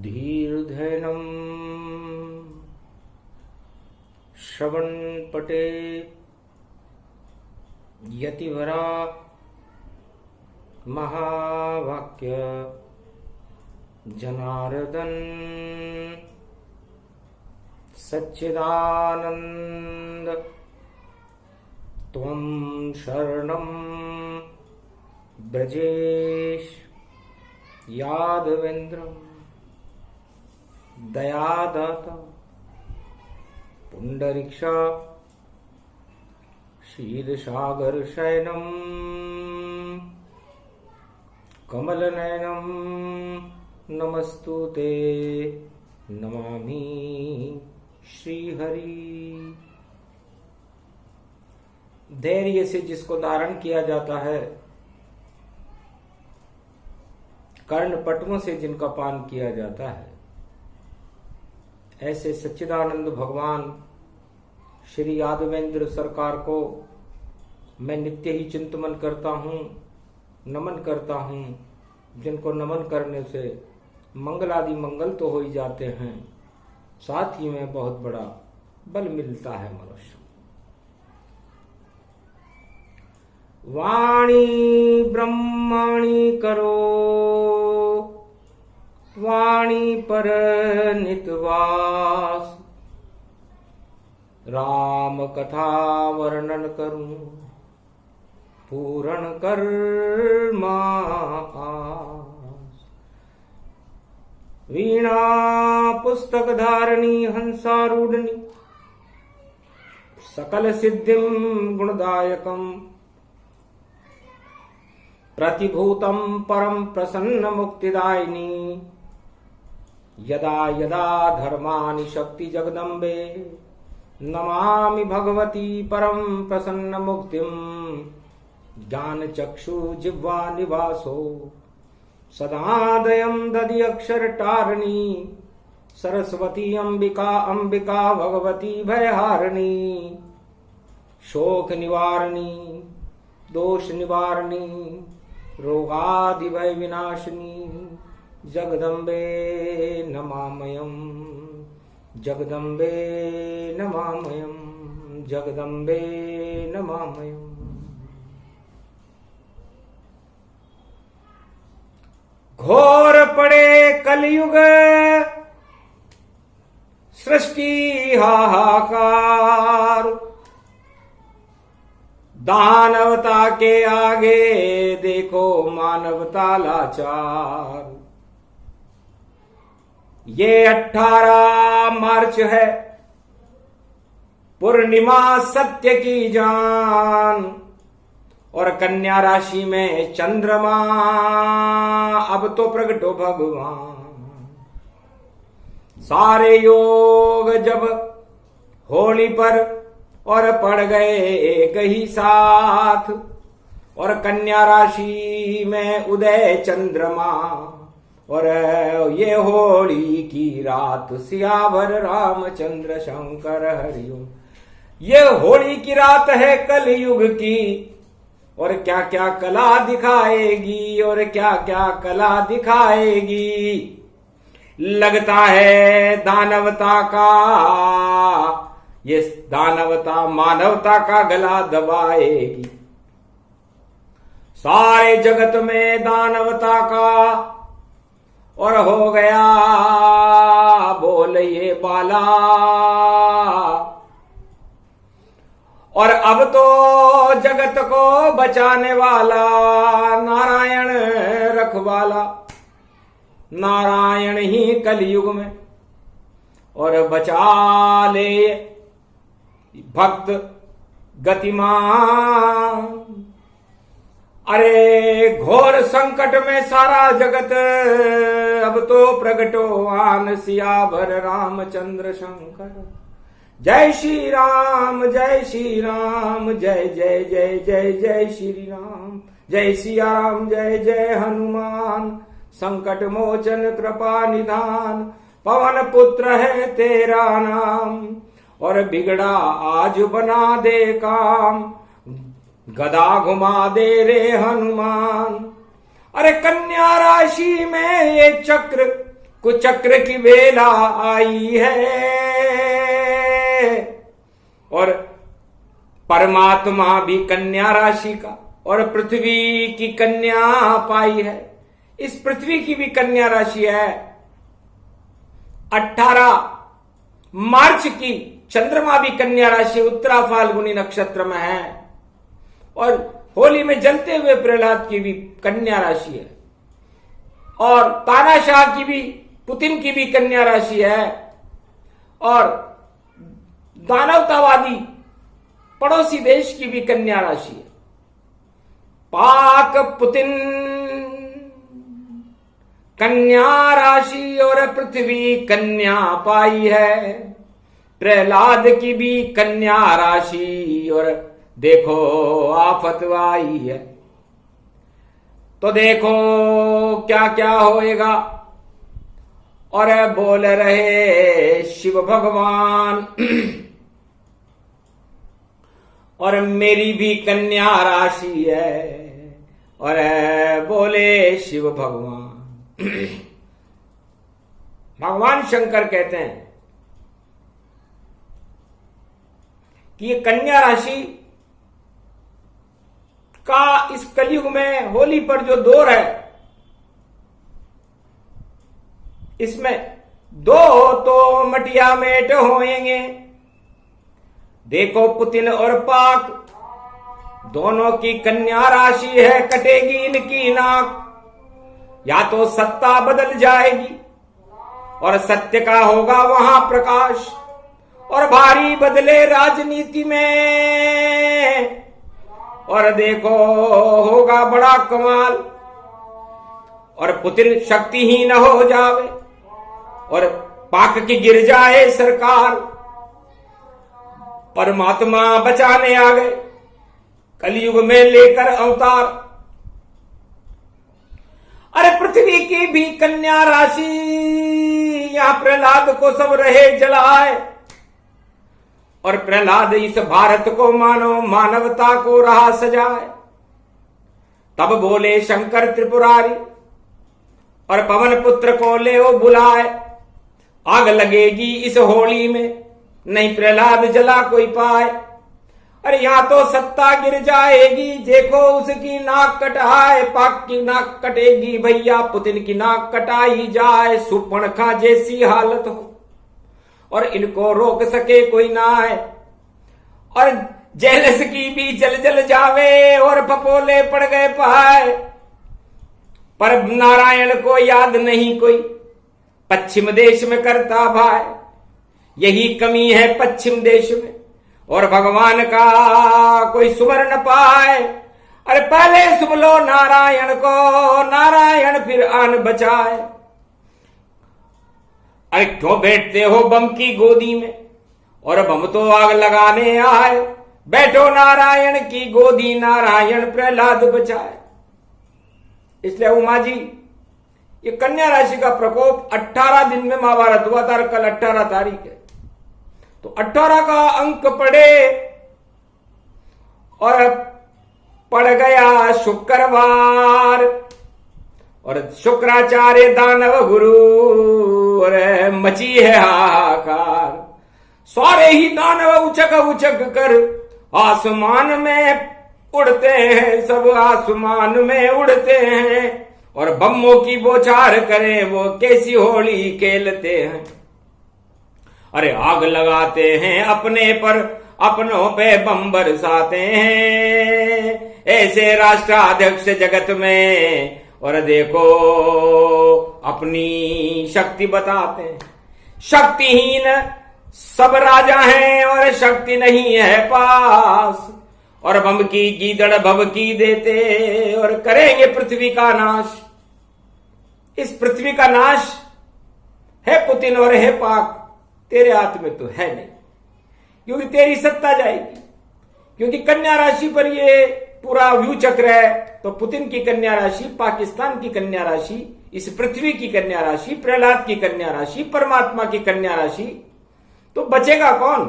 धीर्धैनं श्रवणपटे यतिवरा महावाक्य जनार्दन सच्चिदानंद त्वं शरणं ब्रजेश यादवेन्द्रं दयादाता पुंडरीक्षा क्षीरसागर शयनं कमलनयनं नमस्तुते नमामि श्रीहरि। धैर्य से जिसको धारण किया जाता है, कर्णपटुओं से जिनका पान किया जाता है, ऐसे सच्चिदानंद भगवान श्री यादवेंद्र सरकार को मैं नित्य ही चिंतन करता हूँ, नमन करता हूँ, जिनको नमन करने से मंगलादि मंगल तो हो ही जाते हैं, साथ ही में बहुत बड़ा बल मिलता है मनुष्य। वाणी ब्रह्माणी करो, वाणी पर नितवास, राम कथा वर्णन करूं पूर्ण कर आस। वीणा पुस्तक धारणी हंसारूढ़नी, सकल सिद्धिं गुणदायकम्, प्रतिभूतं परम प्रसन्न मुक्तिदायिनी, यदा यदा धर्मानि शक्ति जगदम्बे, नमामि भगवती परम प्रसन्न मुक्तिं, ज्ञान चक्षु जिह्वा निवासो सदादयं दधि अक्षर टारणी, सरस्वती अंबिका अंबिका भगवती भयहारिणी, शोक निवारणी दोष निवारणी रोगादि भय विनाशिनी, जगदम्बे नमामयं जगदम्बे नमामयं जगदम्बे नमामयम्। घोर पड़े कलयुग सृष्टि हाहाकार, दानवता के आगे देखो मानवता लाचार। ये 18 मार्च है, पूर्णिमा सत्य की जान, और कन्या राशि में चंद्रमा अब तो प्रगटो भगवान। सारे योग जब होली पर और पड़ गए एक ही साथ, और कन्या राशि में उदय चंद्रमा, और ये होली की रात सियावर रामचंद्र शंकर हरिओम। ये होली की रात है कलयुग की, और क्या क्या कला दिखाएगी, और क्या क्या कला दिखाएगी। लगता है दानवता का, ये दानवता मानवता का गला दबाएगी। सारे जगत में दानवता का और हो गया बोल ये बाला, और अब तो जगत को बचाने वाला नारायण रखवाला, नारायण ही कलयुग में और बचा ले भक्त गतिमान। अरे घोर संकट में सारा जगत अब तो प्रगटो आन, सियावर रामचंद्र शंकर। जय श्री राम जय श्री राम, जय जय जय जय जय श्री राम, जय सिया राम जय जय हनुमान। संकट मोचन कृपा निधान, पवन पुत्र है तेरा नाम, और बिगड़ा आज बना दे काम, गदा घुमा दे रे हनुमान। अरे कन्या राशि में ये चक्र कुचक्र की बेला आई है और परमात्मा भी कन्या राशि का और पृथ्वी की कन्या पाई है। इस पृथ्वी की भी कन्या राशि है। 18 मार्च की चंद्रमा भी कन्या राशि उत्तरा फाल्गुनी नक्षत्र में है और होली में जलते हुए प्रहलाद की भी कन्या राशि है और तानाशाह की भी, पुतिन की भी कन्या राशि है और दानवतावादी पड़ोसी देश की भी कन्या राशि है। पाक पुतिन कन्या राशि और पृथ्वी कन्या पाई है। प्रहलाद की भी कन्या राशि और देखो आफत आई है। तो देखो क्या क्या होएगा। और बोल रहे शिव भगवान और मेरी भी कन्या राशि है और बोले शिव भगवान। भगवान शंकर कहते हैं कि ये कन्या राशि का इस कलयुग में होली पर जो दौर है, इसमें दो तो मटिया मेट होएंगे। देखो पुतिन और पाक दोनों की कन्या राशि है, कटेगी इनकी नाक। या तो सत्ता बदल जाएगी और सत्य का होगा वहां प्रकाश और भारी बदले राजनीति में और देखो होगा बड़ा कमाल और पुतिन शक्तिहीन हो जावे और पाक की गिर जाए सरकार। परमात्मा बचाने आ गए कलयुग में लेकर अवतार। अरे पृथ्वी की भी कन्या राशि यहां प्रहलाद को सब रहे जलाए और प्रहलाद इस भारत को मानो मानवता को रहा सजाए। तब बोले शंकर त्रिपुरारी और पवन पुत्र को ले वो बुलाए। आग लगेगी इस होली में नहीं प्रहलाद जला कोई पाए। अरे यहां तो सत्ता गिर जाएगी, देखो उसकी नाक कटाए। पाक की नाक कटेगी भैया, पुतिन की नाक कटाई जाए। सुपर्णखा जैसी हालत हो और इनको रोक सके कोई ना है और जेलस की भी जल जल जावे और फपोले पड़ गए पाए। पर नारायण को याद नहीं कोई, पश्चिम देश में करता भाई। यही कमी है पश्चिम देश में और भगवान का कोई सुमर न पाए। अरे पहले सुन लो नारायण को, नारायण फिर आन बचाए। अरे क्यों बैठते हो बम की गोदी में और बम तो आग लगाने आए। बैठो नारायण की गोदी, नारायण प्रहलाद बचाए। इसलिए उमा जी, ये कन्या राशि का प्रकोप 18 दिन में महाभारत हुआ था। कल 18 तारीख है तो 18 का अंक पड़े और पड़ गया शुक्रवार और शुक्राचार्य दानव गुरु और मची है हाहाकार। सारे ही दानव उचक उचक कर आसमान में उड़ते हैं, सब आसमान में उड़ते हैं और बम्मों की बौछार करें वो कैसी होली खेलते हैं। अरे आग लगाते हैं अपने पर, अपनों पे बम बरसाते हैं। ऐसे राष्ट्राध्यक्ष जगत में और देखो अपनी शक्ति बताते हैं। शक्तिहीन सब राजा हैं और शक्ति नहीं है पास और बम की गीदड़ भव की देते और करेंगे पृथ्वी का नाश। इस पृथ्वी का नाश है पुतिन और है पाक, तेरे हाथ में तो है नहीं, क्योंकि तेरी सत्ता जाएगी। क्योंकि कन्या राशि पर ये पूरा व्यू चक्र है तो पुतिन की कन्या राशि, पाकिस्तान की कन्या राशि, इस पृथ्वी की कन्या राशि, प्रहलाद की कन्या राशि, परमात्मा की कन्या राशि, तो बचेगा कौन?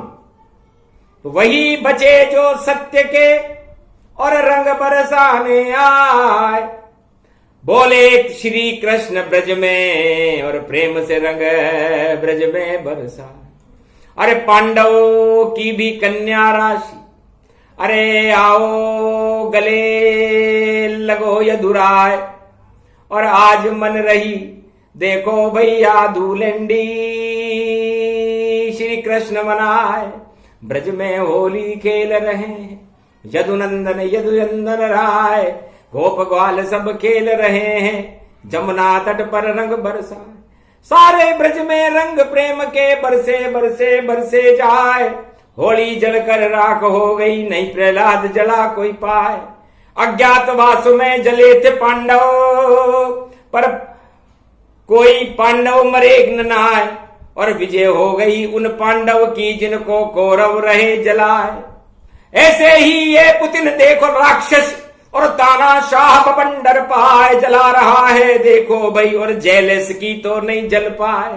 तो वही बचे जो सत्य के और रंग बरसाने आए। बोले श्री कृष्ण ब्रज में और प्रेम से रंग ब्रज में बरसा। अरे पांडवों की भी कन्या राशि, अरे आओ गले लगो यदुराय। और आज मन रही देखो भैया धूलंडी, श्री कृष्ण मनाए ब्रज में होली खेल रहे हैं। यदुनंदन यदुनंदन राय, गोप ग्वाल सब खेल रहे हैं, जमुना तट पर रंग बरसा। सारे ब्रज में रंग प्रेम के बरसे बरसे बरसे जाए। होली जलकर राख हो गई, नहीं प्रहलाद जला कोई पाए। अज्ञातवास में जले थे पांडव, पर कोई पांडव मरे न आए। और विजय हो गई उन पांडव की जिनको कौरव रहे जलाए। ऐसे ही ये पुतिन देखो राक्षस और तानाशाह बंडर पाए जला रहा है देखो भाई, और जेलस की तो नहीं जल पाए।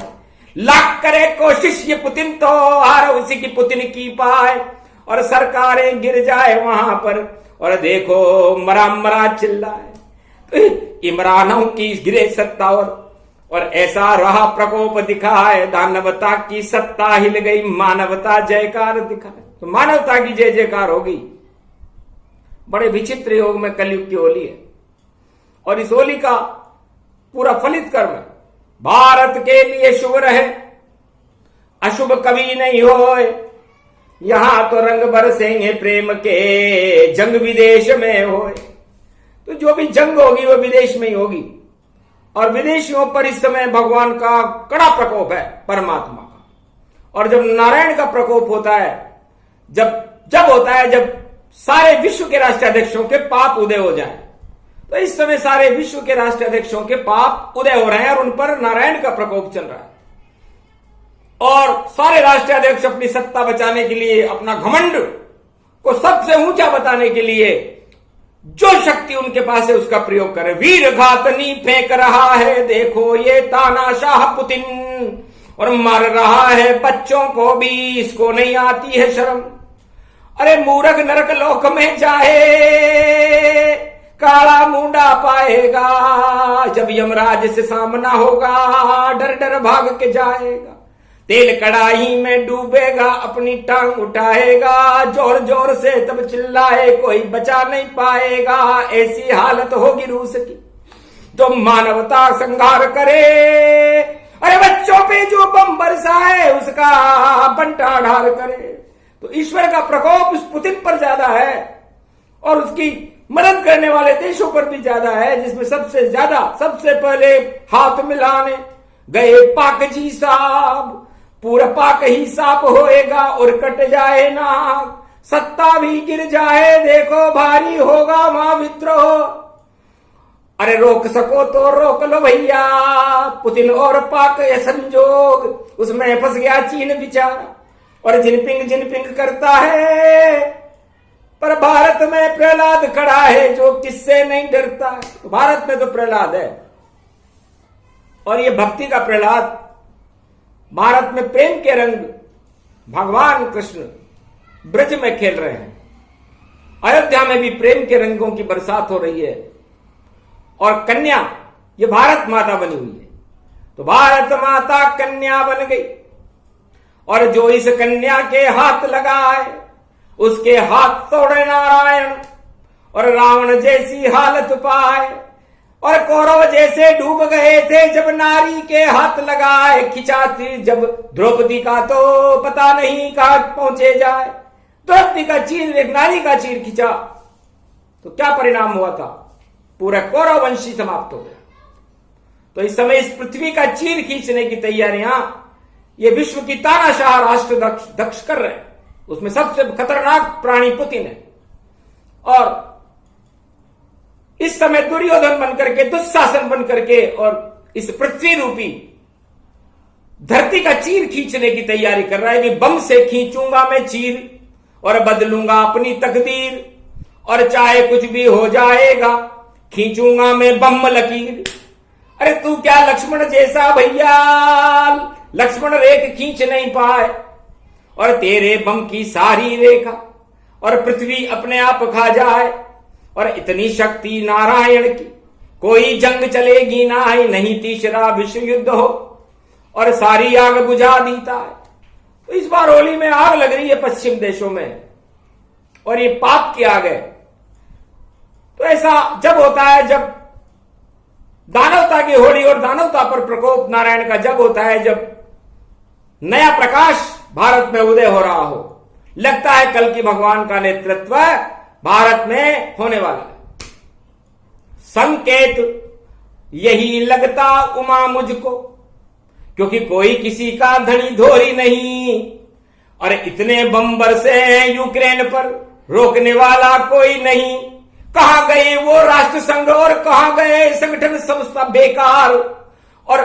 लाख करे कोशिश ये पुतिन तो हार उसी की पुतिन की पाए। और सरकारें गिर जाए वहां पर और देखो मरा मरा चिल्लाए। इमरानों की गिरे सत्ता और ऐसा रहा प्रकोप दिखाए। दानवता की सत्ता हिल गई, मानवता जयकार दिखाए। तो मानवता की जय जयकार होगी। बड़े विचित्र योग में कलयुग की होली है और इस होली का पूरा फलित कर्म भारत के लिए शुभ रहे, अशुभ कभी नहीं होए। यहां तो रंग बरसेंगे प्रेम के, जंग विदेश में होए। तो जो भी जंग होगी वो विदेश में ही होगी। और विदेशियों पर इस समय भगवान का कड़ा प्रकोप है, परमात्मा का। और जब नारायण का प्रकोप होता है, जब होता है जब सारे विश्व के राष्ट्राध्यक्षों के पाप उदय हो जाए। तो इस समय सारे विश्व के राष्ट्राध्यक्षों के पाप उदय हो रहे हैं और उन पर नारायण का प्रकोप चल रहा है। और सारे राष्ट्राध्यक्ष अपनी सत्ता बचाने के लिए, अपना घमंड को सबसे ऊंचा बताने के लिए जो शक्ति उनके पास है उसका प्रयोग करें। वीर घातनी फेंक रहा है देखो ये तानाशाह पुतिन, और मार रहा है बच्चों को भी, इसको नहीं आती है शर्म। अरे मूर्ख नरक लोक में जाए, काला मुंडा पाएगा। जब यमराज से सामना होगा डर डर भाग के जाएगा। तेल कड़ाही में डूबेगा, अपनी टांग उठाएगा, जोर जोर से तब चिल्लाए कोई बचा नहीं पाएगा। ऐसी हालत होगी रूस की तो मानवता संहार करे। अरे बच्चों पे जो बम बरसाए उसका बंटाढार करे। तो ईश्वर का प्रकोप उस पुतिन पर ज्यादा है और उसकी मदद करने वाले देशों पर भी ज्यादा है, जिसमें सबसे ज्यादा सबसे पहले हाथ मिलाने गए पाक जी साहब। पूरा पाक ही साफ होएगा और कट जाए नाक, सत्ता भी गिर जाए देखो भारी होगा वहां विद्रोह। अरे रोक सको तो रोक लो भैया, पुतिन और पाक ये संजोग, उसमें फंस गया चीन बेचारा और जिनपिंग करता है। पर भारत में प्रहलाद खड़ा है जो किससे नहीं डरता है। तो भारत में तो प्रहलाद है और ये भक्ति का प्रहलाद। भारत में प्रेम के रंग भगवान कृष्ण ब्रज में खेल रहे हैं। अयोध्या में भी प्रेम के रंगों की बरसात हो रही है और कन्या ये भारत माता बनी हुई है। तो भारत माता कन्या बन गई और जो इस कन्या के हाथ लगाए उसके हाथ तोड़े नारायण, और रावण जैसी हालत पाए। और कौरव जैसे डूब गए थे जब नारी के हाथ लगाए, खिंचाती जब द्रौपदी का तो पता नहीं कहां पहुंचे जाए। द्रौपदी का चीर, एक नारी का चीर खिंचा तो क्या परिणाम हुआ था, पूरा कौरव वंशी समाप्त हो गया। तो इस समय इस पृथ्वी का चीर खींचने की तैयारियां ये विश्व की तानाशाह राष्ट्र दक्ष कर रहे हैं। उसमें सबसे खतरनाक प्राणी पुतिन है और इस समय दुर्योधन बनकर के, दुशासन बनकर के और इस पृथ्वी रूपी धरती का चीर खींचने की तैयारी कर रहा है कि बम से खींचूंगा मैं चीर और बदलूंगा अपनी तकदीर, और चाहे कुछ भी हो जाएगा खींचूंगा मैं बम लकीर। अरे तू क्या लक्ष्मण जैसा भैया, लक्ष्मण रेख खींच नहीं पाए और तेरे बम की सारी रेखा और पृथ्वी अपने आप खा जाए। और इतनी शक्ति नारायण की कोई जंग चलेगी ना ही, नहीं तीसरा विश्व युद्ध हो, और सारी आग बुझा दीता है। तो इस बार होली में आग लग रही है पश्चिम देशों में, और ये पाप की आग है। तो ऐसा जब होता है जब दानवता की होली और दानवता पर प्रकोप नारायण का जब होता है, जब नया प्रकाश भारत में उदय हो रहा हो, लगता है कल की भगवान का नेतृत्व भारत में होने वाला है। संकेत यही लगता उमा मुझको, क्योंकि कोई किसी का धनी धोरी नहीं, और इतने बम बरसे हैं यूक्रेन पर, रोकने वाला कोई नहीं। कहां गए वो राष्ट्र संघ और कहां गए संगठन संस्था बेकार, और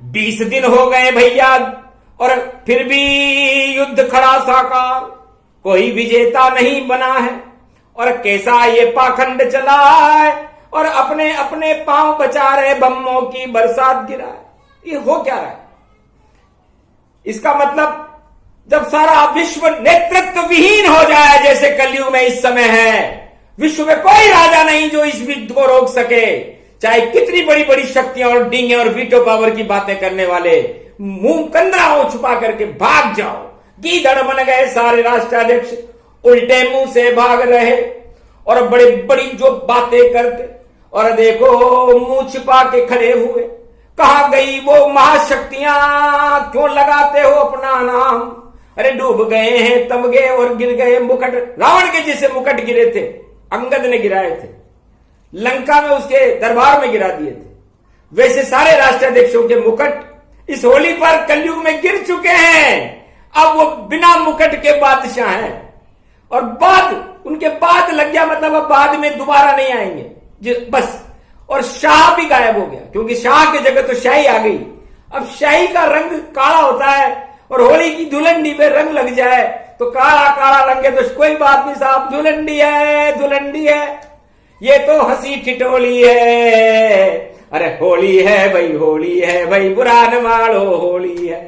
20 दिन हो गए भैया और फिर भी युद्ध खड़ा साकार, कोई विजेता नहीं बना है, और कैसा ये पाखंड चला है, और अपने अपने पांव बचा रहे बम्बों की बरसात गिरा है। ये हो क्या रहा है? इसका मतलब जब सारा विश्व नेतृत्व विहीन हो जाए, जैसे कलयुग में इस समय है, विश्व में कोई राजा नहीं जो इस युद्ध को रोक सके, चाहे कितनी बड़ी बड़ी शक्तियां और डींगे और वीटो पावर की बातें करने वाले मुंह कंदराओं छुपा करके भाग जाओ। गीदड़ बन गए सारे राष्ट्राध्यक्ष, उल्टे मुंह से भाग रहे और बड़ी बड़ी जो बातें करते, और देखो मुंह छिपा के खड़े हुए। कहां गई वो महाशक्तियां, क्यों लगाते हो अपना नाम? अरे डूब गए हैं तमगे और गिर गए मुकुट, रावण के जैसे मुकुट गिरे थे, अंगद ने गिराए थे, लंका में उसके दरबार में गिरा दिए थे, वैसे सारे राष्ट्राध्यक्षों के मुकुट इस होली पर कलयुग में गिर चुके हैं। अब वो बिना मुकुट के बादशाह हैं, और बाद उनके बाद लग गया, मतलब अब बाद में दोबारा नहीं आएंगे बस। और शाह भी गायब हो गया, क्योंकि शाह की जगह तो शाही आ गई। अब शाही का रंग काला होता है, और होली की धुलंडी पे रंग लग जाए तो काला काला रंग है, तो कोई बात नहीं साहब, धुलंडी है धुलंडी है, ये तो हंसी ठिठोली है। अरे होली है भाई, होली है भाई, बुरा न मानो होली है।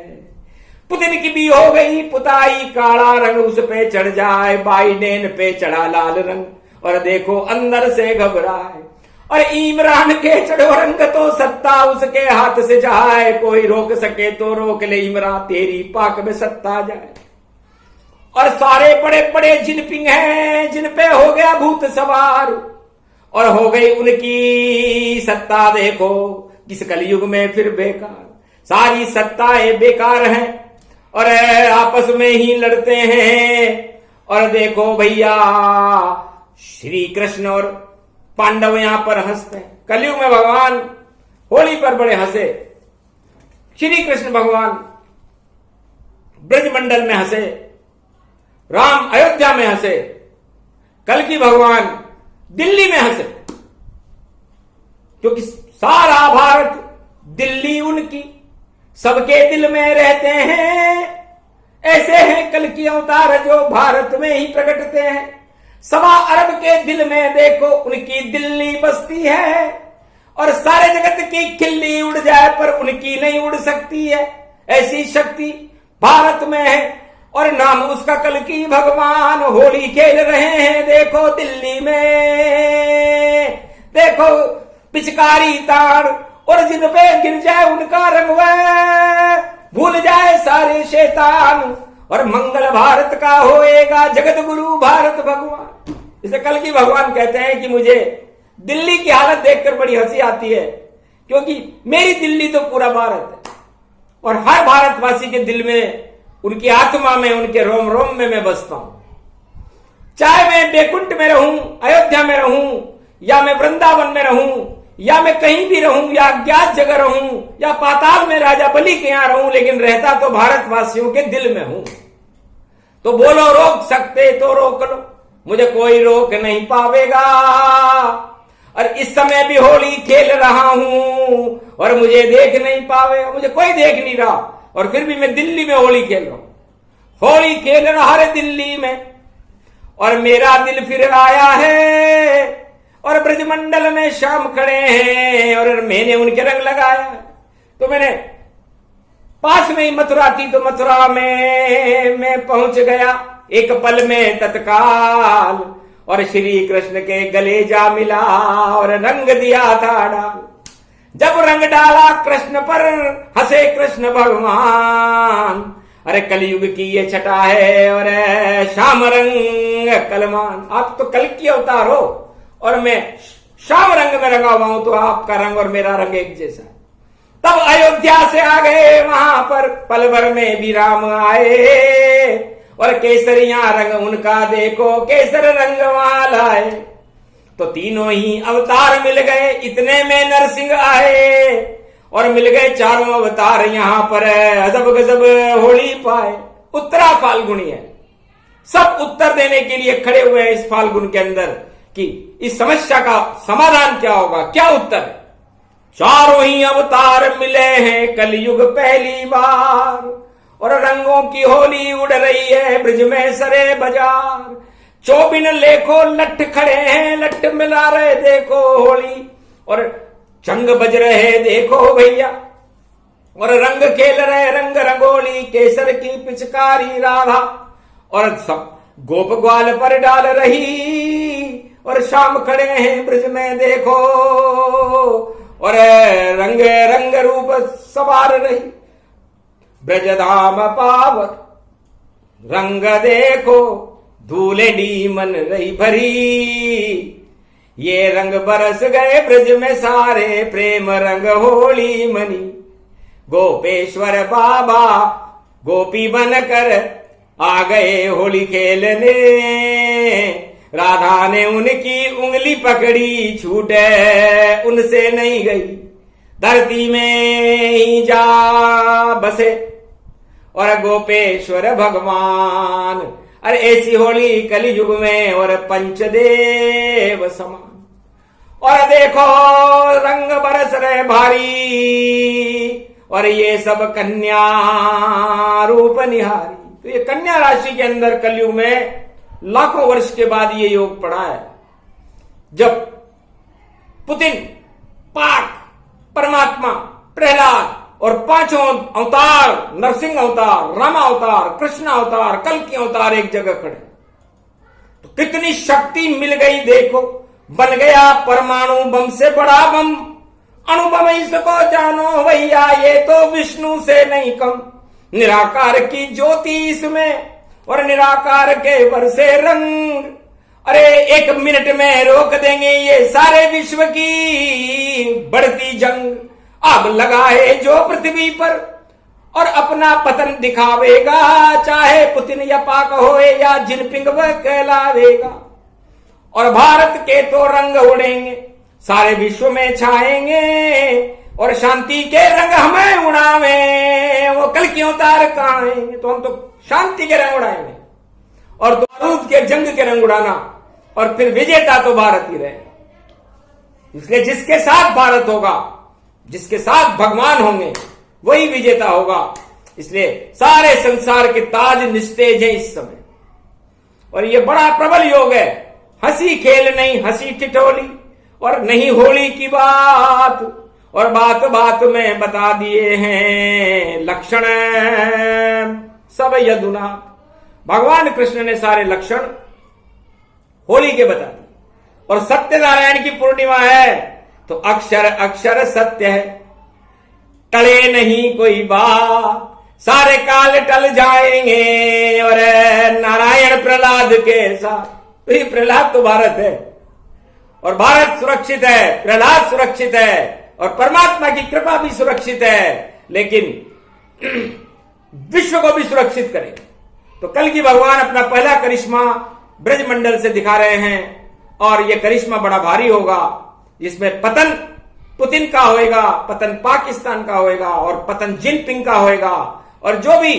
पुतिन की भी हो गई पुताई, काला रंग उस पे चढ़ जाए, बाइडेन पे चढ़ा लाल रंग, और देखो अंदर से घबराए। और इमरान के चढ़ो रंग तो सत्ता उसके हाथ से जाए, कोई रोक सके तो रोक ले इमरान, तेरी पाक में सत्ता जाए। और सारे बड़े बड़े जिनपिंग हैं, जिन पे हो गया भूत सवार, और हो गई उनकी सत्ता देखो किस कलयुग में फिर बेकार। सारी सत्ताएं बेकार हैं और आपस में ही लड़ते हैं। और देखो भैया श्री कृष्ण और पांडव यहां पर हंसते हैं। कलयुग में भगवान होली पर बड़े हंसे, श्री कृष्ण भगवान ब्रजमंडल में हंसे, राम अयोध्या में हंसे, कल की भगवान दिल्ली में हंसे, क्योंकि सारा भारत दिल्ली उनकी, सबके दिल में रहते हैं। ऐसे हैं कल की अवतार जो भारत में ही प्रकटते हैं। 1.25 अरब के दिल में देखो उनकी दिल्ली बसती है, और सारे जगत की खिल्ली उड़ जाए पर उनकी नहीं उड़ सकती है। ऐसी शक्ति भारत में है, और नाम उसका कल की भगवान। होली खेल रहे हैं देखो दिल्ली में, देखो पिचकारी तार, और जिन पे गिर जाए उनका रंग भूल जाए सारे शैतान, और मंगल भारत का होएगा जगत गुरु भारत भगवान। इसे कल की भगवान कहते हैं कि मुझे दिल्ली की हालत देखकर बड़ी हंसी आती है, क्योंकि मेरी दिल्ली तो पूरा भारत है, और हर भारतवासी के दिल में, उनकी आत्मा में, उनके रोम रोम में मैं बसता हूं। चाहे मैं बैकुंठ में रहूं, अयोध्या में रहूं, या मैं वृंदावन में रहूं, या मैं कहीं भी रहूं, या अज्ञात जगह रहूं, या पाताल में राजा बलि के यहां रहूं, लेकिन रहता तो भारतवासियों के दिल में हूं। तो बोलो रोक सकते तो रोक लो, मुझे कोई रोक नहीं पावेगा। और इस समय भी होली खेल रहा हूं और मुझे देख नहीं पावेगा, मुझे कोई देख नहीं रहा, और फिर भी मैं दिल्ली में होली खेल रहा हूं। होली खेल रहा है दिल्ली में, और मेरा दिल फिर आया है, और ब्रजमंडल में शाम खड़े हैं, और मैंने उनके रंग लगाया। तो मैंने पास में ही मथुरा थी, तो मथुरा में मैं पहुंच गया एक पल में तत्काल, और श्री कृष्ण के गले जा मिला और रंग दिया था डाल। जब रंग डाला कृष्ण पर हंसे कृष्ण भगवान। अरे कलयुग की ये छटा है और श्याम रंग कलमान। आप तो कल की अवतार हो और मैं श्याम रंग में रंगा हुआ हूं, तो आपका रंग और मेरा रंग एक जैसा है। तब अयोध्या से आ गए वहां पर पल भर में भी राम आए और केसरिया रंग उनका देखो केसर रंग वहां लाए। तो तीनों ही अवतार मिल गए, इतने में नरसिंह आए और मिल गए चारों अवतार यहां पर अजब गजब होली पाए। उत्तरा फाल्गुनी है, सब उत्तर देने के लिए खड़े हुए हैं इस फाल्गुन के अंदर कि इस समस्या का समाधान क्या होगा, क्या उत्तर है। चारों ही अवतार मिले हैं कलयुग पहली बार और रंगों की होली उड़ रही है ब्रिज में सरे बाजार। चौबिन लेखो लठ खड़े हैं, लठ मिला रहे देखो होली और चंग बज रहे देखो भैया और रंग खेल रहे रंग रंगोली। केसर की पिचकारी राधा और सब गोप ग्वाल पर डाल रही और शाम खड़े हैं ब्रिज में देखो और रंग रंग रूप सवार रही। ब्रजधाम पावर रंग देखो धूले डी मन रही भरी। ये रंग बरस गए ब्रज में सारे प्रेम रंग होली मनी। गोपेश्वर बाबा गोपी बनकर आ गए होली खेलने। राधा ने उनकी उंगली पकड़ी छूटे उनसे नहीं गई। धरती में ही जा बसे और गोपेश्वर भगवान। अरे ऐसी होली कलयुग में और पंचदेव समान। और देखो रंग बरस रहे भारी और ये सब कन्या रूप निहारी। तो ये कन्या राशि के अंदर कलयुग में लाखों वर्ष के बाद ये योग पड़ा है, जब पुतिन, पाक, परमात्मा, प्रहलाद और पांचों अवतार, नरसिंह अवतार, रामा अवतार, कृष्ण अवतार, कल्कि अवतार एक जगह खड़े। तो कितनी शक्ति मिल गई देखो। बन गया परमाणु बम से बड़ा बम। अणुबम इसको जानो भैया, ये तो विष्णु से नहीं कम। निराकार की ज्योति इसमें और निराकार के बरसे रंग। अरे एक मिनट में रोक देंगे ये सारे विश्व की बढ़ती जंग। अब लगा है जो पृथ्वी पर और अपना पतन दिखावेगा, चाहे पुतिन या पाक होए या जिनपिंग वह कहलावेगा। और भारत के तो रंग उड़ेंगे, सारे विश्व में छाएंगे और शांति के रंग हमें उड़ावे। वो कल की अवतार कहां आएंगे, तो हम तो शांति के रंग उड़ाएंगे और तो बारूद के जंग के रंग उड़ाना और फिर विजेता तो भारत ही रहेगा। इसलिए जिसके साथ भारत होगा, जिसके साथ भगवान होंगे, वही विजेता होगा। इसलिए सारे संसार के ताज निस्तेज हैं इस समय और ये बड़ा प्रबल योग है। हंसी खेल नहीं हंसी ठिठोली और नहीं होली की बात। और बात बात में बता दिए हैं लक्षण सब यदुना। भगवान कृष्ण ने सारे लक्षण होली के बता दिए। और सत्यनारायण की पूर्णिमा है तो अक्षर अक्षर सत्य है, टले नहीं कोई बात। सारे काल टल जाएंगे और नारायण प्रहलाद के साथ। तो ये प्रहलाद तो भारत है और भारत सुरक्षित है, प्रहलाद सुरक्षित है और परमात्मा की कृपा भी सुरक्षित है, लेकिन विश्व को भी सुरक्षित करें। तो कल की भगवान अपना पहला करिश्मा ब्रजमंडल से दिखा रहे हैं और यह करिश्मा बड़ा भारी होगा, जिसमें पतन पुतिन का होएगा, पतन पाकिस्तान का होएगा और पतन जिनपिंग का होएगा। और जो भी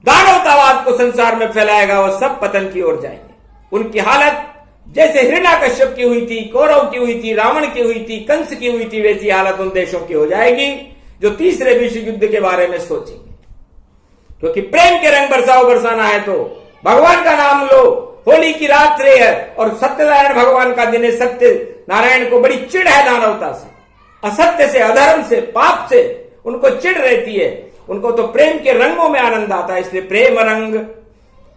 दानवतावाद को संसार में फैलाएगा वो सब पतन की ओर जाएंगे। उनकी हालत जैसे हिरण्याकश्यप की हुई थी, कौरव की हुई थी, रावण की हुई थी, कंस की हुई थी, वैसी हालत उन देशों की हो जाएगी जो तीसरे विश्व युद्ध के बारे में सोचेंगे। क्योंकि प्रेम के रंग बरसाना है तो भगवान का नाम लो। होली की रात्रि है और सत्यनारायण भगवान का दिन है। सत्य नारायण को बड़ी चिढ़ है दानवता से, असत्य से, अधर्म से, पाप से उनको चिढ़ रहती है। उनको तो प्रेम के रंगों में आनंद आता है, इसलिए प्रेम रंग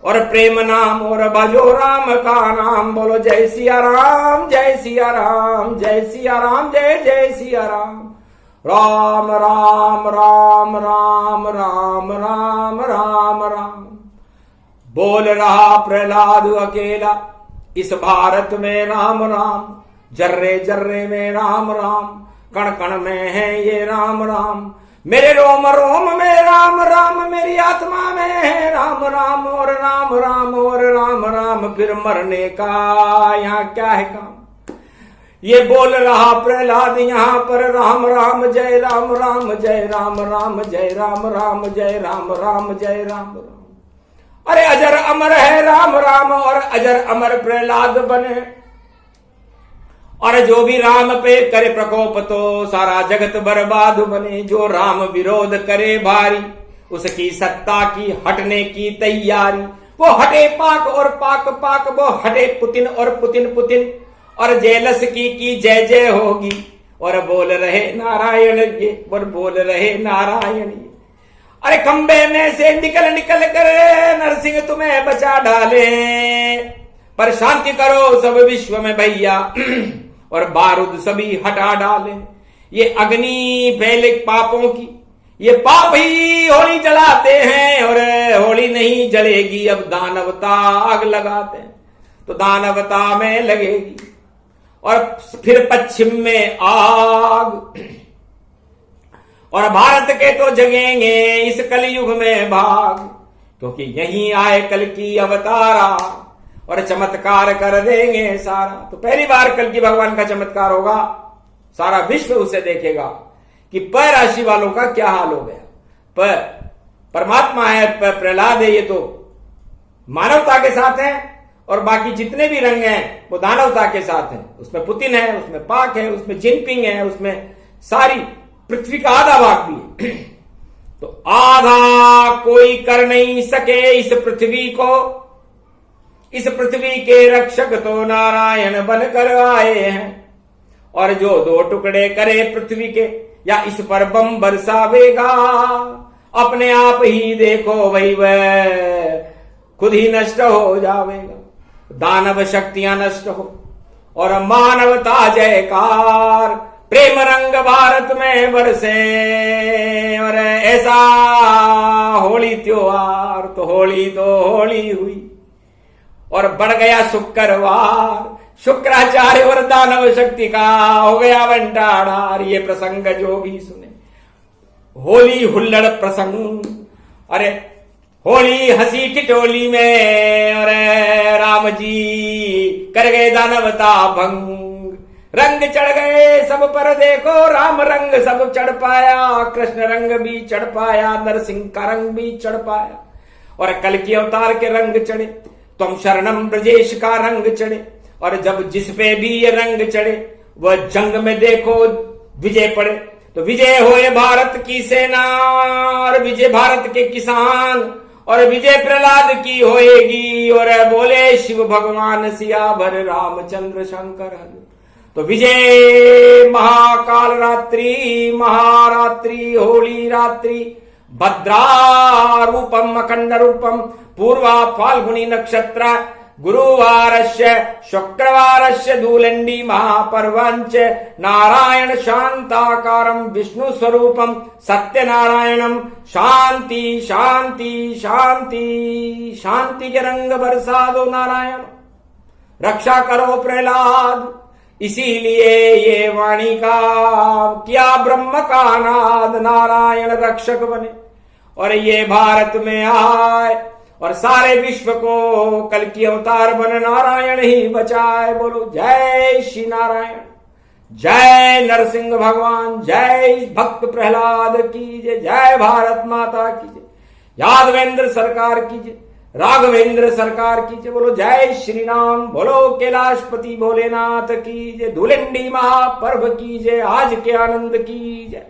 और प्रेम नाम और भजो राम का नाम। बोलो जय सिया राम, जय सिया राम, जय सिया राम, जय जय सिया राम। राम राम राम राम राम राम राम राम। बोल रहा प्रहलाद अकेला, इस भारत में राम राम। जर्रे जर्रे में राम राम, कण कण में है ये राम राम। मेरे रोम रोम में राम राम, मेरी आत्मा में है राम राम। और राम राम और राम राम, फिर मरने का यहाँ क्या है काम। ये बोल रहा प्रहलाद यहाँ पर राम राम, जय राम राम, जय राम राम, जय राम राम, जय राम राम, जय राम राम। अरे अजर अमर है राम राम, और अजर अमर प्रहलाद बने। और जो भी राम पे करे प्रकोप, तो सारा जगत बर्बाद बने। जो राम विरोध करे भारी, उसकी सत्ता की हटने की तैयारी। वो हटे पाक और पाक पाक, वो हटे पुतिन और पुतिन पुतिन। और जेलस की जय जय होगी। और बोल रहे नारायण ये, और बोल रहे नारायण ये। अरे खंबे में से निकल निकल कर नरसिंह तुम्हें बचा डाले। पर शांति करो सब विश्व में भैया, और बारूद सभी हटा डाले। ये अग्नि फैले पापों की, ये पाप ही होली जलाते हैं। और होली नहीं जलेगी, अब दानवता आग लगाते हैं, तो दानवता में लगेगी। और फिर पश्चिम में आग। और भारत के तो जगेंगे इस कलयुग में भाग, क्योंकि यहीं आए कल की अवतारा, और चमत्कार कर देंगे सारा। तो पहली बार कल की भगवान का चमत्कार होगा, सारा विश्व उसे देखेगा कि प राशि वालों का क्या हाल हो गया। परमात्मा है, प्रहलाद है, ये तो मानवता के साथ है। और बाकी जितने भी रंग हैं वो दानवता के साथ हैं। उसमें पुतिन है, उसमें पाक है, उसमें जिनपिंग है, उसमें सारी पृथ्वी का आधा भाग भी है। तो आधा कोई कर नहीं सके इस पृथ्वी को। इस पृथ्वी के रक्षक तो नारायण बनकर आए हैं। और जो दो टुकड़े करे पृथ्वी के, या इस पर बम बरसावेगा, अपने आप ही देखो भाई वह खुद ही नष्ट हो जाएगा। दानव शक्तियां नष्ट हो और मानवता जयकार। प्रेम रंग भारत में बरसे, और ऐसा होली त्योहार। तो होली हुई, और बढ़ गया शुक्रवार। शुक्राचार्य और दानव शक्ति का हो गया बंटाधार। ये प्रसंग जो भी सुने, होली हुल्लड़ प्रसंग। अरे होली हंसी टिटोली में, और राम जी कर गए दानवता भंग। रंग चढ़ गए सब पर देखो, राम रंग सब चढ़ पाया, कृष्ण रंग भी चढ़ पाया, नरसिंह का रंग भी चढ़ पाया। और कल की अवतार के रंग चढ़े, तुम शरणम ब्रजेश का रंग चढ़े। और जब जिस पे भी ये रंग चढ़े, वह जंग में देखो विजय पड़े। तो विजय होए भारत की सेना, और विजय भारत के किसान, और विजय प्रहलाद की होएगी। और बोले शिव भगवान सियावर रामचंद्र शंकर। तो विजय महाकाल रात्रि, महारात्रि, होली रात्रि, भद्रा रूपम अखंड रूपम, पूर्वा फाल्गुनी नक्षत्र, गुरुवारस्य शुक्रवारस्य धूलंडी महापर्वंच, नारायण शांताकारं विष्णु स्वरूपम सत्यनारायणम। शांति शांति शांति शांति के रंग बरसा दो नारायण, रक्षा करो प्रहलाद। इसीलिए ये वाणी का किया ब्रह्म का नाद, नारायण रक्षक बने। और ये भारत में आए, और सारे विश्व को कल की अवतार बन नारायण ही बचाए। बोलो जय श्री नारायण, जय नरसिंह भगवान, जय भक्त प्रहलाद की जय, जय भारत माता की जय, यादवेंद्र सरकार की जय, राघवेंद्र सरकार की जय। बोलो जय श्री राम, बोलो कैलाशपति भोलेनाथ की जय, धुलंडी महापर्व की जय, आज के आनंद की जय।